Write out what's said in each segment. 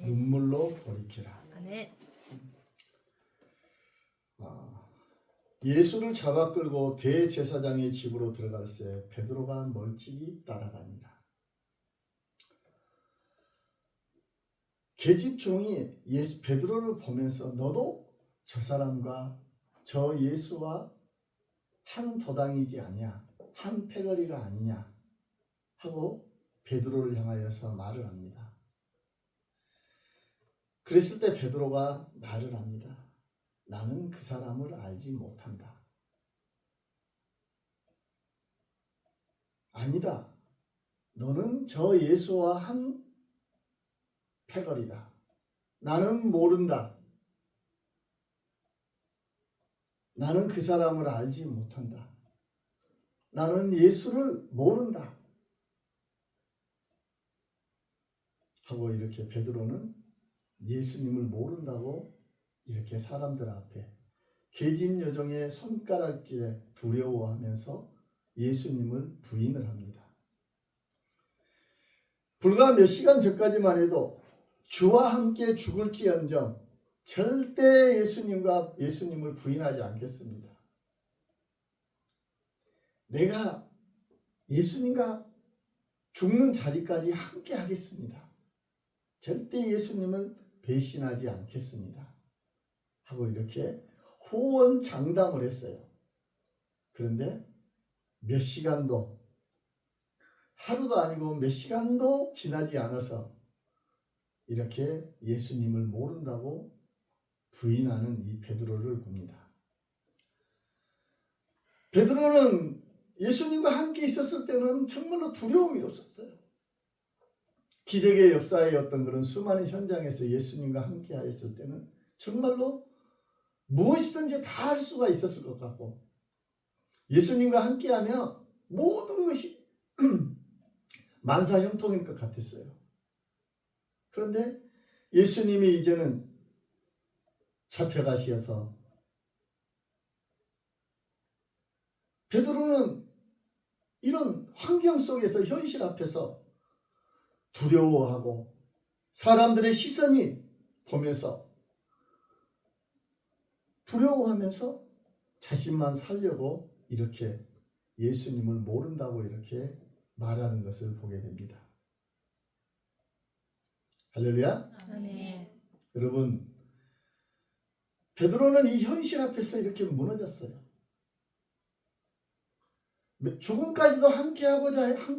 눈물로 돌이키라. 아멘. 예수를 잡아 끌고 대제사장의 집으로 들어갈새 베드로가 멀찍이 따라가니라. 계집 종이 베드로를 보면서 너도 저 사람과 저 예수와 한 도당이지 아니냐, 한 패거리가 아니냐 하고 베드로를 향하여서 말을 합니다. 그랬을 때 베드로가 말을 합니다. 나는 그 사람을 알지 못한다. 아니다. 너는 저 예수와 한 패거리다. 나는 모른다. 나는 그 사람을 알지 못한다. 나는 예수를 모른다. 하고 이렇게 베드로는 예수님을 모른다고 이렇게 사람들 앞에 계집 여종의 손가락질에 두려워하면서 예수님을 부인을 합니다. 불과 몇 시간 전까지만 해도 주와 함께 죽을지언정 절대 예수님을 부인하지 않겠습니다. 내가 예수님과 죽는 자리까지 함께 하겠습니다. 절대 예수님을 배신하지 않겠습니다. 하고 이렇게 호언장담을 했어요. 그런데 몇 시간도, 하루도 아니고 몇 시간도 지나지 않아서 이렇게 예수님을 모른다고 부인하는 이 베드로를 봅니다. 베드로는 예수님과 함께 있었을 때는 정말로 두려움이 없었어요. 기적의 역사의 어떤 그런 수많은 현장에서 예수님과 함께 하였을 때는 정말로 무엇이든지 다 할 수가 있었을 것 같고, 예수님과 함께하면 모든 것이 만사형통일 것 같았어요. 그런데 예수님이 이제는 잡혀가셔서 베드로는 이런 환경 속에서 현실 앞에서 두려워하고 사람들의 시선이 보면서 두려워하면서 자신만 살려고 이렇게 예수님을 모른다고 이렇게 말하는 것을 보게 됩니다. 할렐루야. 아멘. 여러분, 베드로는 이 현실 앞에서 이렇게 무너졌어요. 죽음까지도 함께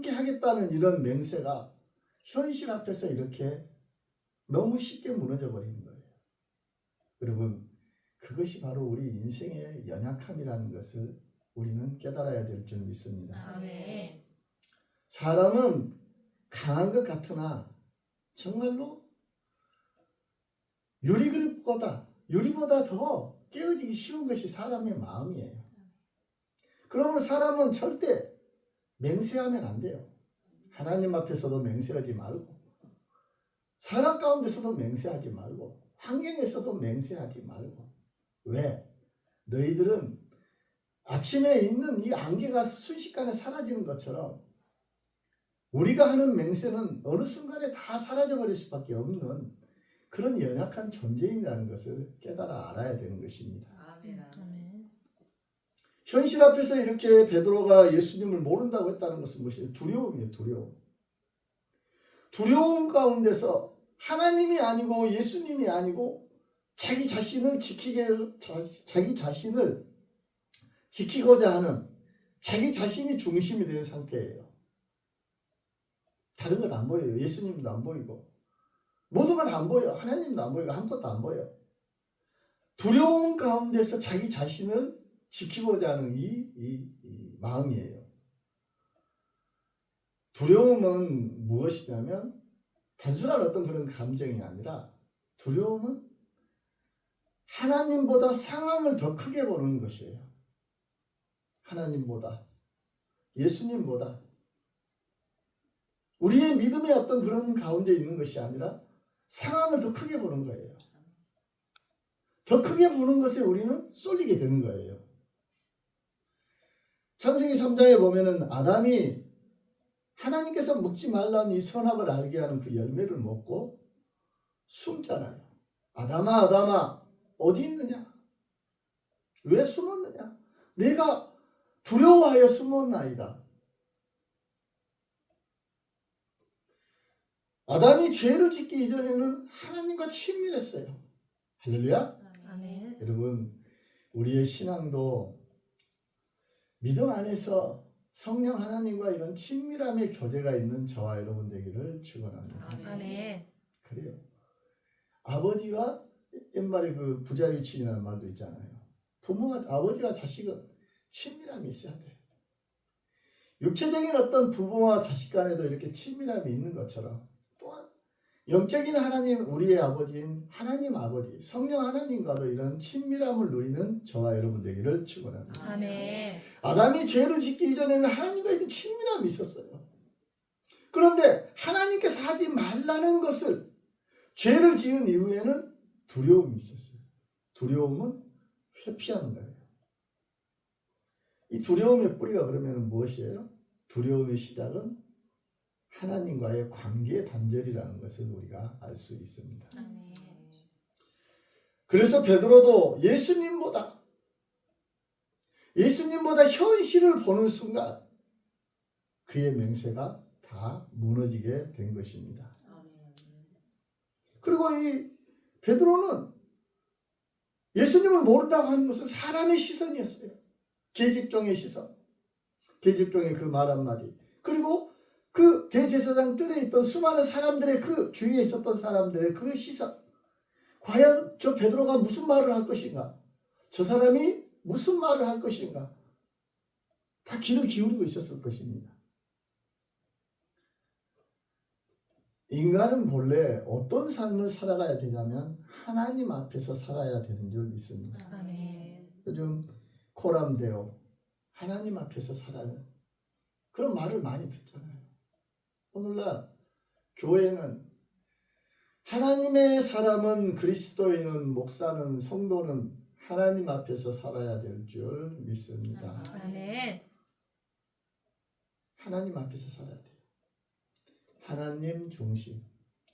하겠다는 이런 맹세가 현실 앞에서 이렇게 너무 쉽게 무너져 버리는 거예요. 여러분, 그것이 바로 우리 인생의 연약함이라는 것을 우리는 깨달아야 될 줄 믿습니다. 아멘. 사람은 강한 것 같으나 정말로 유리보다 더 깨어지기 쉬운 것이 사람의 마음이에요. 그러므로 사람은 절대 맹세하면 안 돼요. 하나님 앞에서도 맹세하지 말고, 사람 가운데서도 맹세하지 말고, 환경에서도 맹세하지 말고. 왜? 너희들은 아침에 있는 이 안개가 순식간에 사라지는 것처럼 우리가 하는 맹세는 어느 순간에 다 사라져버릴 수밖에 없는 그런 연약한 존재인이라는 것을 깨달아 알아야 되는 것입니다. 아멘. 아멘. 현실 앞에서 이렇게 베드로가 예수님을 모른다고 했다는 것은 무엇이에요? 두려움이에요. 두려움 가운데서 하나님이 아니고 예수님이 아니고 자기 자신을 지키고자 하는 자기 자신이 중심이 된 상태예요. 다른 것 안 보여요. 예수님도 안 보이고 모든 건 안 보여. 하나님도 안 보이고 아무것도 안 보여. 두려움 가운데서 자기 자신을 지키고자 하는 이 마음이에요. 두려움은 무엇이냐면 단순한 어떤 그런 감정이 아니라 두려움은 하나님보다 상황을 더 크게 보는 것이에요. 하나님보다, 예수님보다 우리의 믿음의 어떤 그런 가운데 있는 것이 아니라 상황을 더 크게 보는 거예요. 더 크게 보는 것에 우리는 쏠리게 되는 거예요. 창세기 3장에 보면은 아담이 하나님께서 먹지 말라는 이 선악을 알게 하는 그 열매를 먹고 숨잖아요. 아담아 아담아 어디 있느냐? 왜 숨었느냐? 내가 두려워하여 숨었나이다. 아담이 죄를 짓기 이전에는 하나님과 친밀했어요. 할렐루야. 아멘. 여러분, 우리의 신앙도 믿음 안에서 성령 하나님과 이런 친밀함의 교제가 있는 저와 여러분 되기를 축원합니다. 아멘. 그래요. 아버지와 옛말에 그 부자유친이라는 말도 있잖아요. 부모와 아버지와 자식은 친밀함이 있어야 돼. 육체적인 어떤 부모와 자식 간에도 이렇게 친밀함이 있는 것처럼 또한 영적인 하나님, 우리의 아버지인 하나님 아버지, 성령 하나님과도 이런 친밀함을 누리는 저와 여러분 되기를 축원합니다. 아멘. 아담이 죄를 짓기 이전에는 하나님과 이런 친밀함이 있었어요. 그런데 하나님께서 하지 말라는 것을 죄를 지은 이후에는 두려움이 있었어요. 두려움은 회피하는 거예요. 이 두려움의 뿌리가 그러면 무엇이에요? 두려움의 시작은 하나님과의 관계 단절이라는 것을 우리가 알 수 있습니다. 아멘. 그래서 베드로도 예수님보다 현실을 보는 순간 그의 맹세가 다 무너지게 된 것입니다. 그리고 이 베드로는 예수님을 모른다고 하는 것은 사람의 시선이었어요. 계집종의 시선, 계집종의 그 말 한마디, 그리고 그 대제사장 뜰에 있던 수많은 사람들의 그 주위에 있었던 사람들의 그 시선, 과연 저 베드로가 무슨 말을 할 것인가, 저 사람이 무슨 말을 할 것인가, 다 귀를 기울이고 있었을 것입니다. 인간은 본래 어떤 삶을 살아가야 되냐면 하나님 앞에서 살아야 되는 줄 믿습니다. 아멘. 요즘 코람데오, 하나님 앞에서 살아는 그런 말을 많이 듣잖아요. 오늘날 교회는 하나님의 사람은, 그리스도인은, 목사는, 성도는 하나님 앞에서 살아야 될 줄 믿습니다. 아멘. 하나님 앞에서 살아야 돼요. 하나님 중심,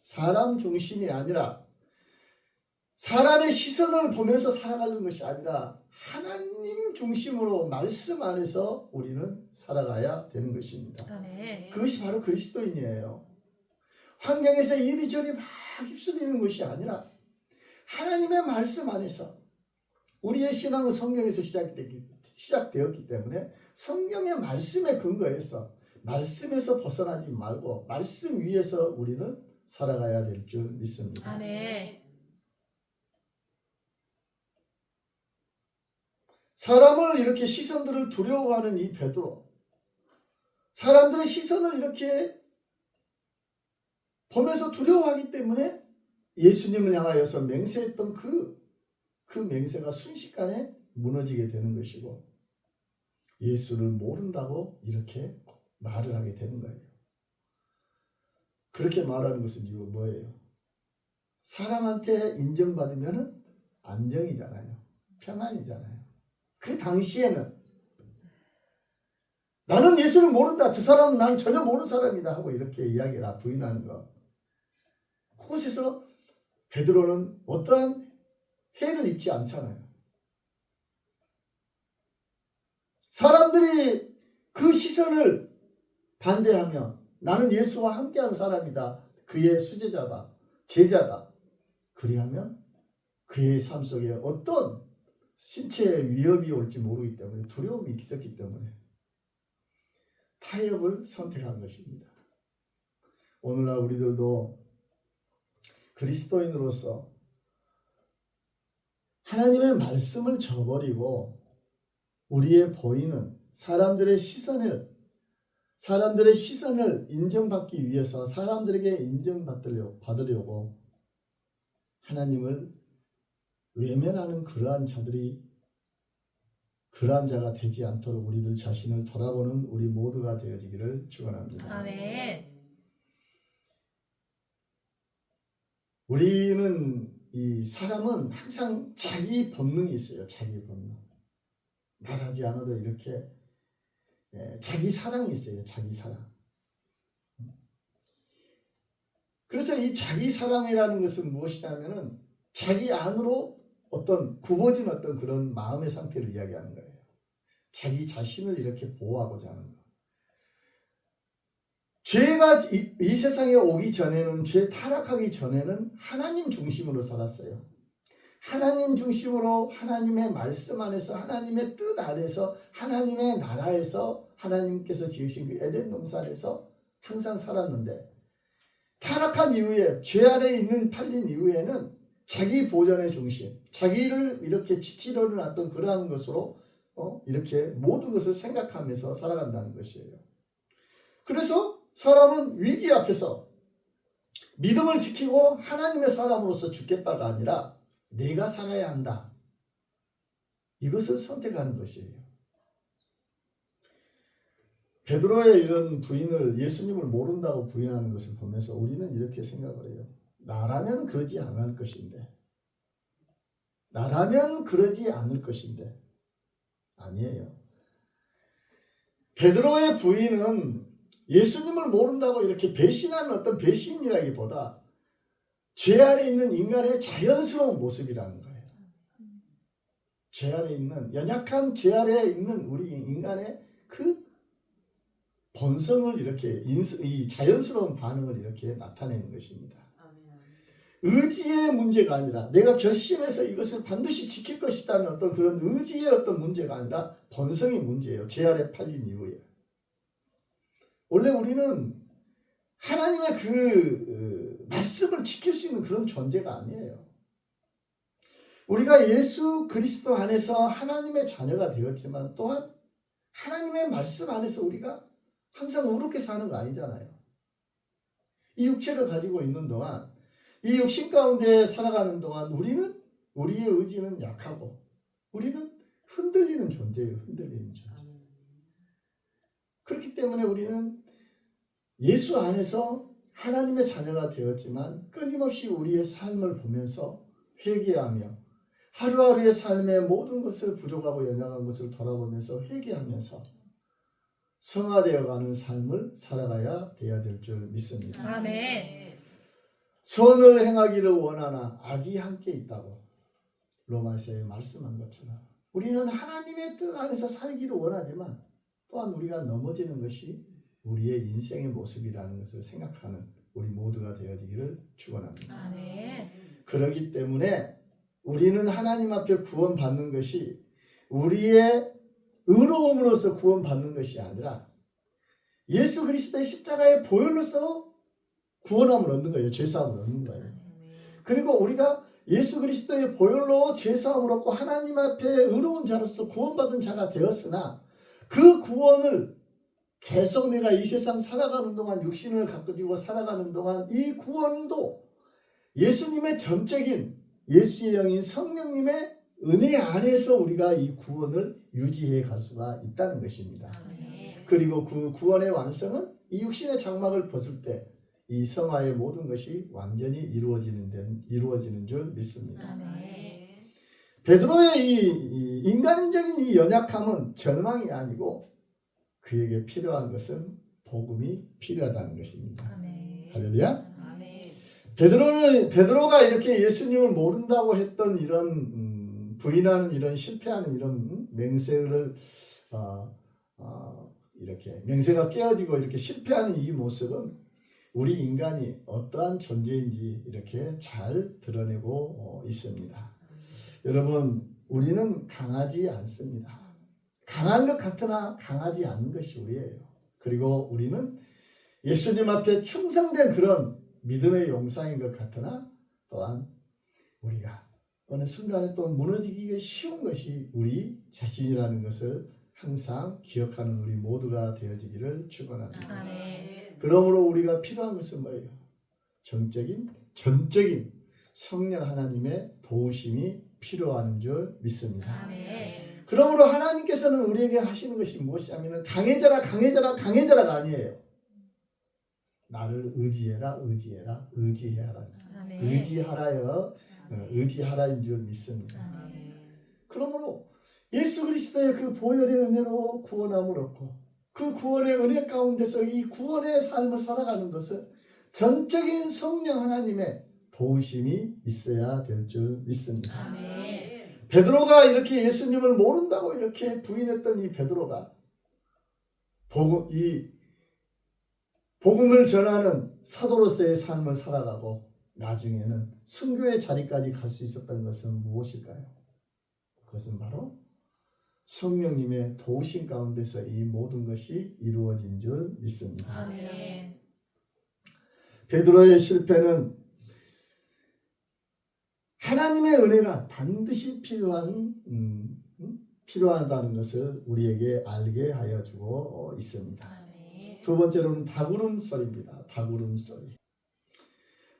사람 중심이 아니라, 사람의 시선을 보면서 살아가는 것이 아니라 하나님 중심으로 말씀 안에서 우리는 살아가야 되는 것입니다. 아멘. 그것이 바로 그리스도인이에요. 환경에서 이리저리 막 휩쓸리는 것이 아니라 하나님의 말씀 안에서, 우리의 신앙은 성경에서 시작되었기 때문에 성경의 말씀에 근거해서 말씀에서 벗어나지 말고 말씀 위에서 우리는 살아가야 될 줄 믿습니다. 아멘. 사람을 이렇게 시선들을 두려워하는 이 베드로, 사람들의 시선을 이렇게 보면서 두려워하기 때문에 예수님을 향하여서 맹세했던 그 맹세가 순식간에 무너지게 되는 것이고, 예수를 모른다고 이렇게 말을 하게 되는 거예요. 그렇게 말하는 것은 이유 뭐예요? 사람한테 인정받으면 안정이잖아요. 평안이잖아요. 그 당시에는 나는 예수를 모른다, 저 사람은 난 전혀 모르는 사람이다 하고 이렇게 이야기를 부인하는 것, 그곳에서 베드로는 어떠한 해를 입지 않잖아요. 사람들이 그 시선을 반대하며 나는 예수와 함께한 사람이다, 그의 수제자다, 제자다, 그리하면 그의 삶 속에 어떤 신체의 위협이 올지 모르기 때문에, 두려움이 있었기 때문에 타협을 선택한 것입니다. 오늘날 우리들도 그리스도인으로서 하나님의 말씀을 저버리고 우리의 보이는 사람들의 시선을 인정받기 위해서, 사람들에게 인정받으려고 하나님을 외면하는 그러한 자가 되지 않도록 우리들 자신을 돌아보는 우리 모두가 되어지기를 축원합니다. 아멘. 우리는, 이 사람은 항상 자기 본능이 있어요. 자기 본능. 말하지 않아도 이렇게 자기 사랑이 있어요. 자기 사랑. 그래서 이 자기 사랑이라는 것은 무엇이냐면은 자기 안으로 어떤 굽어진 어떤 그런 마음의 상태를 이야기하는 거예요. 자기 자신을 이렇게 보호하고자 하는 거. 죄가 이 세상에 오기 전에는, 죄 타락하기 전에는 하나님 중심으로 살았어요. 하나님 중심으로 하나님의 말씀 안에서, 하나님의 뜻 아래서, 하나님의 나라에서, 하나님께서 지으신 그 에덴 동산에서 항상 살았는데, 타락한 이후에, 죄 아래에 있는 팔린 이후에는 자기 보전의 중심, 자기를 이렇게 지키려는 어떤 그러한 것으로 이렇게 모든 것을 생각하면서 살아간다는 것이에요. 그래서 사람은 위기 앞에서 믿음을 지키고 하나님의 사람으로서 죽겠다가 아니라 내가 살아야 한다, 이것을 선택하는 것이에요. 베드로의 이런 부인을, 예수님을 모른다고 부인하는 것을 보면서 우리는 이렇게 생각을 해요. 나라면 그러지 않을 것인데, 나라면 그러지 않을 것인데. 아니에요. 베드로의 부인은 예수님을 모른다고 이렇게 배신하는 어떤 배신이라기보다 죄 아래 있는 인간의 자연스러운 모습이라는 거예요. 죄 아래 있는, 연약한 죄 아래에 있는 우리 인간의 그 본성을 이렇게 이 자연스러운 반응을 이렇게 나타내는 것입니다. 의지의 문제가 아니라, 내가 결심해서 이것을 반드시 지킬 것이라는 어떤 그런 의지의 어떤 문제가 아니라 본성의 문제예요. 죄 아래 팔린 이후에. 원래 우리는 하나님의 그 말씀을 지킬 수 있는 그런 존재가 아니에요. 우리가 예수 그리스도 안에서 하나님의 자녀가 되었지만 또한 하나님의 말씀 안에서 우리가 항상 의롭게 사는 거 아니잖아요. 이 육체를 가지고 있는 동안, 이 육신 가운데 살아가는 동안 우리는, 우리의 의지는 약하고 우리는 흔들리는 존재예요. 흔들리는 존재. 그렇기 때문에 우리는 예수 안에서 하나님의 자녀가 되었지만 끊임없이 우리의 삶을 보면서 회개하며, 하루하루의 삶의 모든 것을 부족하고 연약한 것을 돌아보면서 회개하면서 성화되어가는 삶을 살아가야 돼야 될 줄 믿습니다. 아멘. 선을 행하기를 원하나 악이 함께 있다고 로마서에 말씀한 것처럼 우리는 하나님의 뜻 안에서 살기를 원하지만 또한 우리가 넘어지는 것이 우리의 인생의 모습이라는 것을 생각하는 우리 모두가 되어지기를 축원합니다. 아멘. 그렇기 때문에 우리는 하나님 앞에 구원받는 것이 우리의 의로움으로서 구원받는 것이 아니라 예수 그리스도의 십자가의 보혈로서 구원함을 얻는 거예요. 죄사함을 얻는 거예요. 그리고 우리가 예수 그리스도의 보혈로 죄사함을 얻고 하나님 앞에 의로운 자로서 구원받은 자가 되었으나 그 구원을 계속 내가 이 세상 살아가는 동안, 육신을 가지고 살아가는 동안 이 구원도 예수님의 전적인 예수의 영인 성령님의 은혜 안에서 우리가 이 구원을 유지해 갈 수가 있다는 것입니다. 그리고 그 구원의 완성은 이 육신의 장막을 벗을 때 이 성화의 모든 것이 완전히 이루어지는 줄 믿습니다. 아멘. 베드로의 이 인간적인 이 연약함은 절망이 아니고 그에게 필요한 것은 복음이 필요하다는 것입니다. 아멘. 할렐루야. 아멘. 베드로가 이렇게 예수님을 모른다고 했던 이런 부인하는 이런 실패하는 이런 맹세를 이렇게 맹세가 깨어지고 이렇게 실패하는 이 모습은 우리 인간이 어떠한 존재인지 이렇게 잘 드러내고 있습니다. 여러분, 우리는 강하지 않습니다. 강한 것 같으나 강하지 않은 것이 우리예요. 그리고 우리는 예수님 앞에 충성된 그런 믿음의 용사인 것 같으나 또한 우리가 어느 순간에 또 무너지기가 쉬운 것이 우리 자신이라는 것을 항상 기억하는 우리 모두가 되어지기를 축원합니다. 아멘. 그러므로 우리가 필요한 것은 뭐예요? 전적인 성령 하나님의 도우심이 필요한 줄 믿습니다. 아멘. 그러므로 하나님께서는 우리에게 하시는 것이 무엇이냐면 강해져라 아니에요. 나를 의지해라. 아멘. 의지하라인 줄 믿습니다. 아멘. 그러므로 예수 그리스도의 그 보혈의 은혜로 구원함을 얻고 그 구원의 은혜 가운데서 이 구원의 삶을 살아가는 것은 전적인 성령 하나님의 도우심이 있어야 될 줄 믿습니다. 아멘. 베드로가 이렇게 예수님을 모른다고 이렇게 부인했던 이 베드로가 복음을 전하는 사도로서의 삶을 살아가고 나중에는 순교의 자리까지 갈 수 있었던 것은 무엇일까요? 그것은 바로 성령님의 도우심 가운데서 이 모든 것이 이루어진 줄 믿습니다. 아멘. 베드로의 실패는 하나님의 은혜가 반드시 필요하다는 것을 우리에게 알게 하여 주고 있습니다. 아멘. 두 번째로는 닭울음소리입니다. 닭울음소리.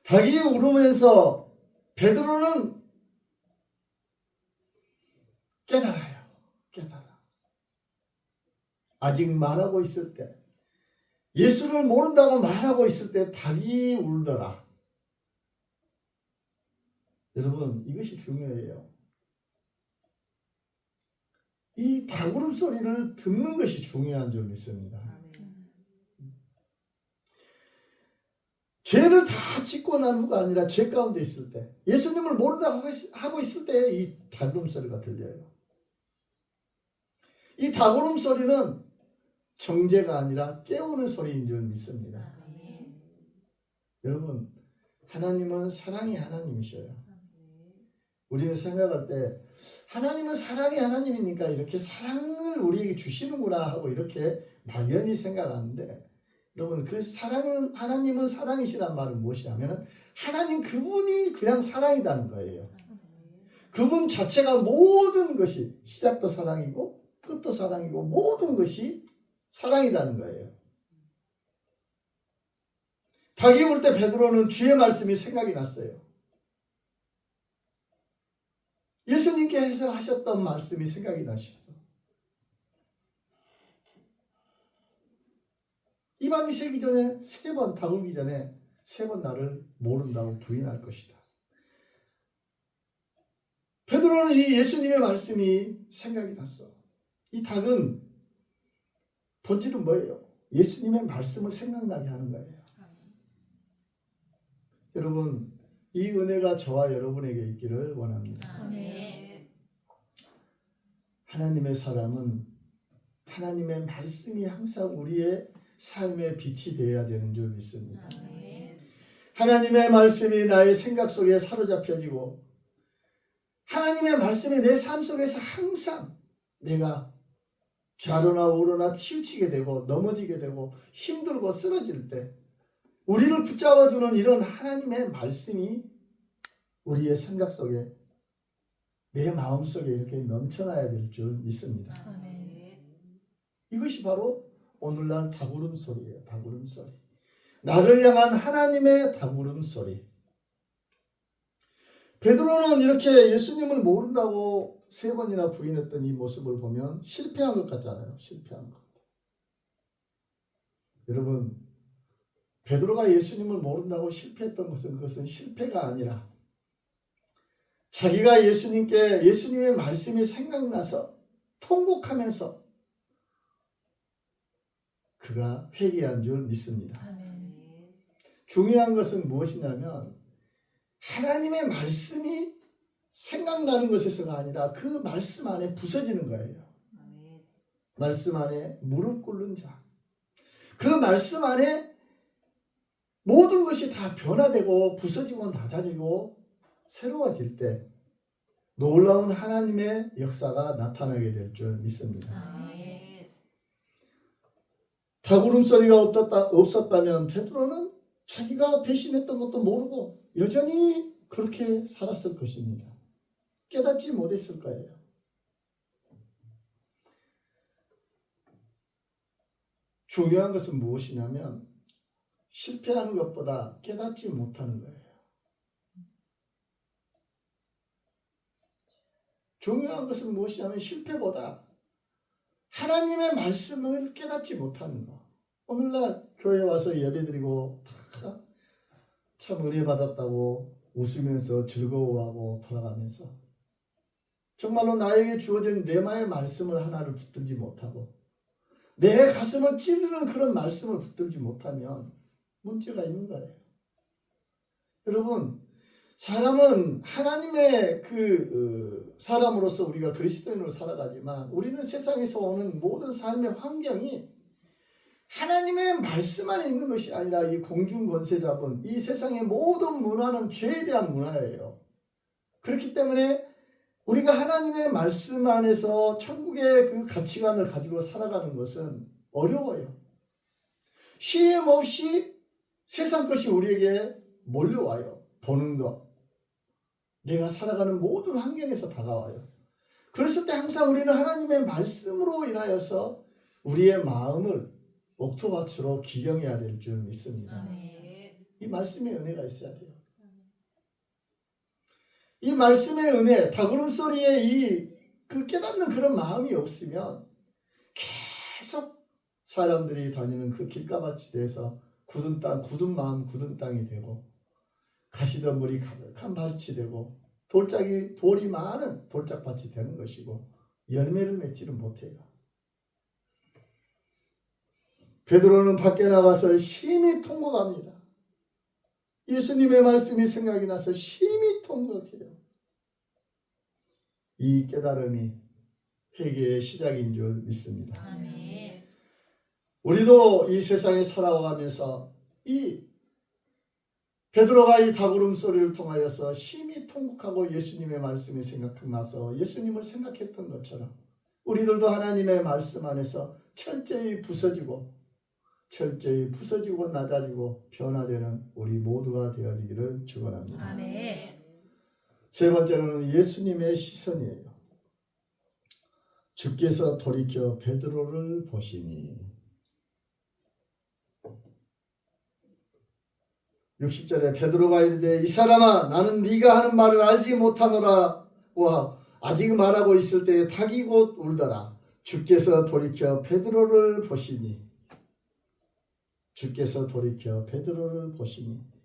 닭이 울으면서 베드로는 깨달아요. 아직 말하고 있을 때, 예수를 모른다고 말하고 있을 때 닭이 울더라. 여러분, 이것이 중요해요. 이 닭울음 소리를 듣는 것이 중요한 줄 믿습니다. 죄를 다 짓고 난 후가 아니라 죄 가운데 있을 때, 예수님을 모른다고 하고 있을 때 이 닭울음 소리가 들려요. 이 닭울음 소리는 정죄가 아니라 깨우는 소리인 줄 믿습니다. 아멘. 여러분, 하나님은 사랑의 하나님이셔요. 우리는 생각할 때 하나님은 사랑의 하나님이니까 이렇게 사랑을 우리에게 주시는구나 하고 이렇게 막연히 생각하는데, 여러분, 그 하나님은 사랑이시란 말은 무엇이냐면 하나님 그분이 그냥 사랑이라는 거예요. 그분 자체가 모든 것이 시작도 사랑이고 끝도 사랑이고 모든 것이 사랑이라는 거예요. 닭이 울 때 베드로는 주의 말씀이 생각이 났어요. 예수님께서 하셨던 말씀이 생각이 나셨어. 이 밤이 새기 전에 닭 울기 전에 3번 나를 모른다고 부인할 것이다. 베드로는 이 예수님의 말씀이 생각이 났어. 이 닭은 본질은 뭐예요? 예수님의 말씀을 생각나게 하는 거예요. 여러분, 이 은혜가 저와 여러분에게 있기를 원합니다. 아멘. 하나님의 사람은 하나님의 말씀이 항상 우리의 삶의 빛이 되어야 되는 줄 믿습니다. 아멘. 하나님의 말씀이 나의 생각 속에 사로잡혀지고 하나님의 말씀이 내 삶 속에서 항상 내가 좌로나 우로나 치우치게 되고 넘어지게 되고 힘들고 쓰러질 때 우리를 붙잡아주는 이런 하나님의 말씀이 우리의 생각 속에 내 마음 속에 이렇게 넘쳐나야 될 줄 믿습니다. 아멘. 이것이 바로 오늘날 닭울음 소리예요. 닭울음 소리. 나를 향한 하나님의 닭울음 소리. 베드로는 이렇게 예수님을 모른다고 3번이나 부인했던 이 모습을 보면 실패한 것 같잖아요. 실패한 것. 여러분, 베드로가 예수님을 모른다고 실패했던 것은 그것은 실패가 아니라 자기가 예수님의 말씀이 생각나서 통곡하면서 그가 회개한 줄 믿습니다. 아멘. 중요한 것은 무엇이냐면 하나님의 말씀이 생각나는 것에서가 아니라 그 말씀 안에 부서지는 거예요. 말씀 안에 무릎 꿇는 자. 그 말씀 안에 모든 것이 다 변화되고 부서지고 낮아지고 새로워질 때 놀라운 하나님의 역사가 나타나게 될 줄 믿습니다. 아멘. 닭울음 소리가 없었다면 베드로는 자기가 배신했던 것도 모르고 여전히 그렇게 살았을 것입니다. 깨닫지 못했을 거예요. 중요한 것은 무엇이냐면 실패하는 것보다 깨닫지 못하는 거예요. 중요한 것은 무엇이냐면 실패보다 하나님의 말씀을 깨닫지 못하는 거. 오늘날 교회 와서 예배드리고 참 은혜 받았다고 웃으면서 즐거워하고 돌아가면서 정말로 나에게 주어진 레마의 말씀을 하나를 붙들지 못하고 내 가슴을 찌르는 그런 말씀을 붙들지 못하면 문제가 있는 거예요. 여러분, 사람은 하나님의 사람으로서 우리가 그리스도인으로 살아가지만 우리는 세상에서 오는 모든 삶의 환경이 하나님의 말씀 안에 있는 것이 아니라 이 공중 권세 잡은 이 세상의 모든 문화는 죄에 대한 문화예요. 그렇기 때문에 우리가 하나님의 말씀 안에서 천국의 그 가치관을 가지고 살아가는 것은 어려워요. 쉼 없이 세상 것이 우리에게 몰려와요. 보는 것, 내가 살아가는 모든 환경에서 다가와요. 그랬을 때 항상 우리는 하나님의 말씀으로 인하여서 우리의 마음을 옥토밭으로 기경해야 될 줄 믿습니다. 이 말씀의 은혜가 있어야 돼요. 이 말씀의 은혜, 다구름소리에 그 깨닫는 그런 마음이 없으면 계속 사람들이 다니는 그 길가밭이 돼서 굳은 땅, 굳은 마음, 굳은 땅이 되고 가시덤불이 가득한 밭이 되고 돌이 많은 돌짝밭이 되는 것이고 열매를 맺지는 못해요. 베드로는 밖에 나가서 심히 통곡합니다. 예수님의 말씀이 생각이 나서 심히 통곡해요. 이 깨달음이 회개의 시작인 줄 믿습니다. 아멘. 우리도 이 세상에 살아가면서 이 베드로가 이 다구름 소리를 통하여서 심히 통곡하고 예수님의 말씀이 생각나서 예수님을 생각했던 것처럼 우리들도 하나님의 말씀 안에서 철저히 부서지고 낮아지고 변화되는 우리 모두가 되어지기를 축원합니다. 아멘. 세 번째로는 예수님의 시선이에요. 주께서 돌이켜 베드로를 보시니 60절에 베드로가 이르되 이 사람아 나는 네가 하는 말을 알지 못하노라고 아직 말하고 있을 때에 닭이 곧 울더라. 주께서 돌이켜 베드로를 보시니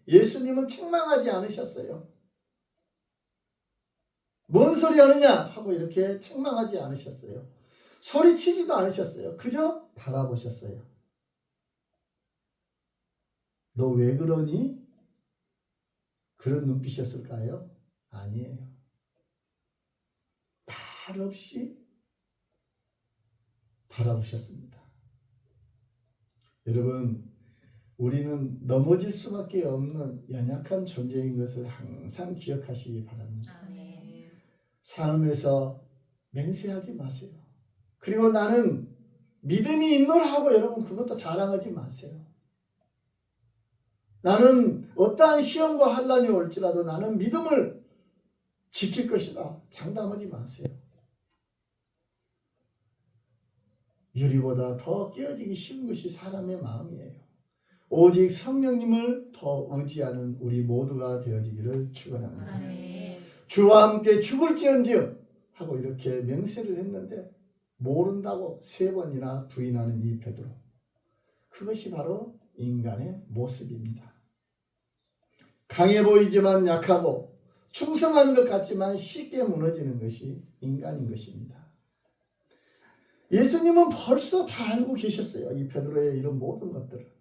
예수님은 책망하지 않으셨어요. 뭔 소리 하느냐 하고 이렇게 책망하지 않으셨어요. 소리치지도 않으셨어요. 그저 바라보셨어요. 너 왜 그러니? 그런 눈빛이었을까요? 아니에요. 말 없이 바라보셨습니다. 여러분, 우리는 넘어질 수밖에 없는 연약한 존재인 것을 항상 기억하시기 바랍니다. 아멘. 삶에서 맹세하지 마세요. 그리고 나는 믿음이 있노라 하고 여러분 그것도 자랑하지 마세요. 나는 어떠한 시험과 환난이 올지라도 나는 믿음을 지킬 것이다. 장담하지 마세요. 유리보다 더 깨어지기 쉬운 것이 사람의 마음이에요. 오직 성령님을 더 의지하는 우리 모두가 되어지기를 축원합니다. 아멘. 주와 함께 죽을지언정 하고 이렇게 맹세를 했는데 모른다고 3번이나 부인하는 이 베드로. 그것이 바로 인간의 모습입니다. 강해 보이지만 약하고 충성한 것 같지만 쉽게 무너지는 것이 인간인 것입니다. 예수님은 벌써 다 알고 계셨어요. 이 베드로의 이런 모든 것들을.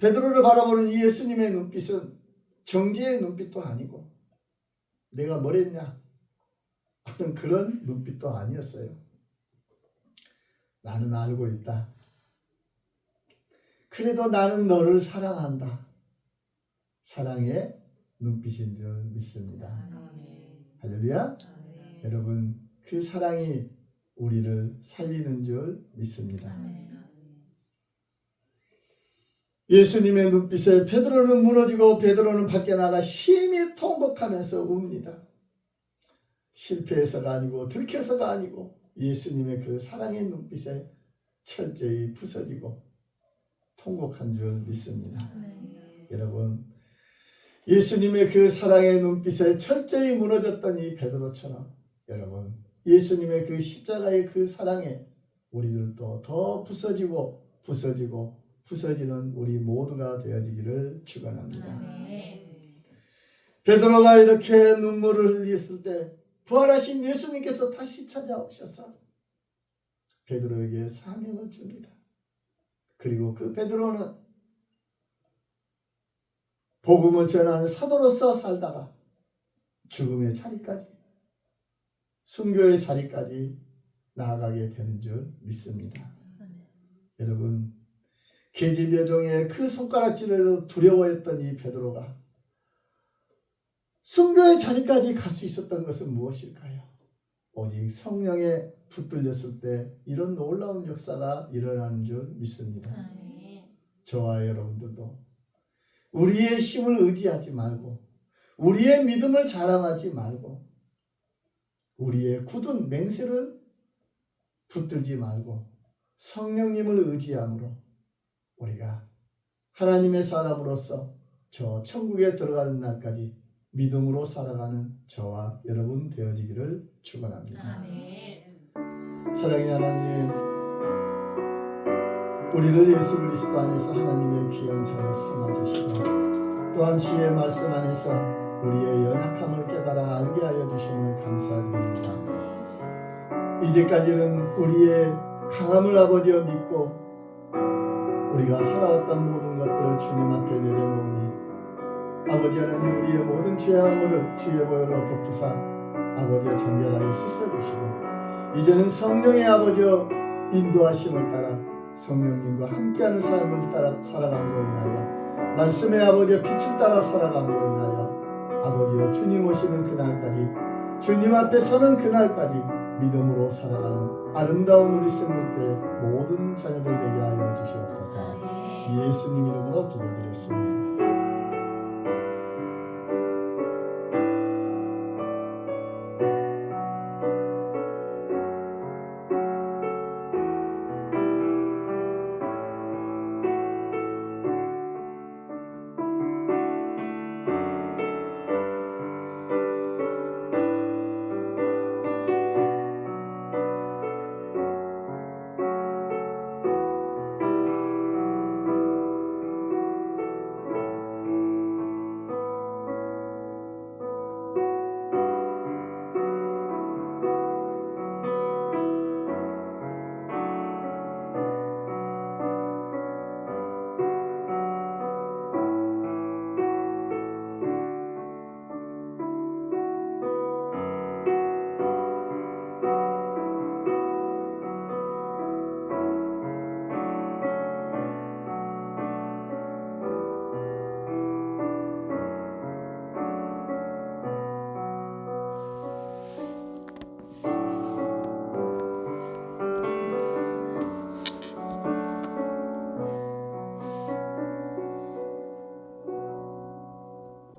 베드로를 바라보는 이 예수님의 눈빛은 정죄의 눈빛도 아니고 내가 뭘 했냐 하는 그런 눈빛도 아니었어요. 나는 알고 있다. 그래도 나는 너를 사랑한다. 사랑의 눈빛인 줄 믿습니다. 아멘. 할렐루야. 아멘. 여러분, 그 사랑이 우리를 살리는 줄 믿습니다. 아멘. 예수님의 눈빛에 베드로는 무너지고 베드로는 밖에 나가 심히 통곡하면서 웁니다. 실패해서가 아니고 들켜서가 아니고 예수님의 그 사랑의 눈빛에 철저히 부서지고 통곡한 줄 믿습니다. 여러분, 예수님의 그 사랑의 눈빛에 철저히 무너졌던 이 베드로처럼 여러분, 예수님의 그 십자가의 그 사랑에 우리들도 더 부서지는 우리 모두가 되어지기를 축원합니다. 베드로가 이렇게 눈물을 흘렸을 때 부활하신 예수님께서 다시 찾아오셔서 베드로에게 사명을 줍니다. 그리고 그 베드로는 복음을 전하는 사도로서 살다가 죽음의 자리까지, 순교의 자리까지 나아가게 되는 줄 믿습니다. 여러분, 계집여종의 그 손가락질에도 두려워했던 이 베드로가 순교의 자리까지 갈 수 있었던 것은 무엇일까요? 오직 성령에 붙들렸을 때 이런 놀라운 역사가 일어나는 줄 믿습니다. 저와 여러분들도 우리의 힘을 의지하지 말고, 우리의 믿음을 자랑하지 말고, 우리의 굳은 맹세를 붙들지 말고 성령님을 의지함으로 우리가 하나님의 사람으로서 저 천국에 들어가는 날까지 믿음으로 살아가는 저와 여러분 되어지기를 축원합니다. 사랑의 하나님, 우리를 예수 그리스도 안에서 하나님의 귀한 자녀 삼아주시고 또한 주의 말씀 안에서 우리의 연약함을 깨달아 알게 하여 주심을 감사드립니다. 이제까지는 우리의 강함을 아버지여 믿고 우리가 살아왔던 모든 것들을 주님 앞에 내려놓으니 아버지 하나님, 우리의 모든 죄악물을 주의 보혈로 덮으사 아버지여 정결하게 씻어주시고 이제는 성령의 아버지여 인도하심을 따라 성령님과 함께하는 삶을 따라 살아감으로 인하여 말씀의 아버지의 빛을 따라 살아감으로 인하여 아버지여 주님 오시는 그날까지, 주님 앞에 서는 그날까지 믿음으로 살아가는 아름다운 우리 생물교회 모든 자녀들 되게 하여 주시옵소서. 예수님 이름으로 기도드렸습니다.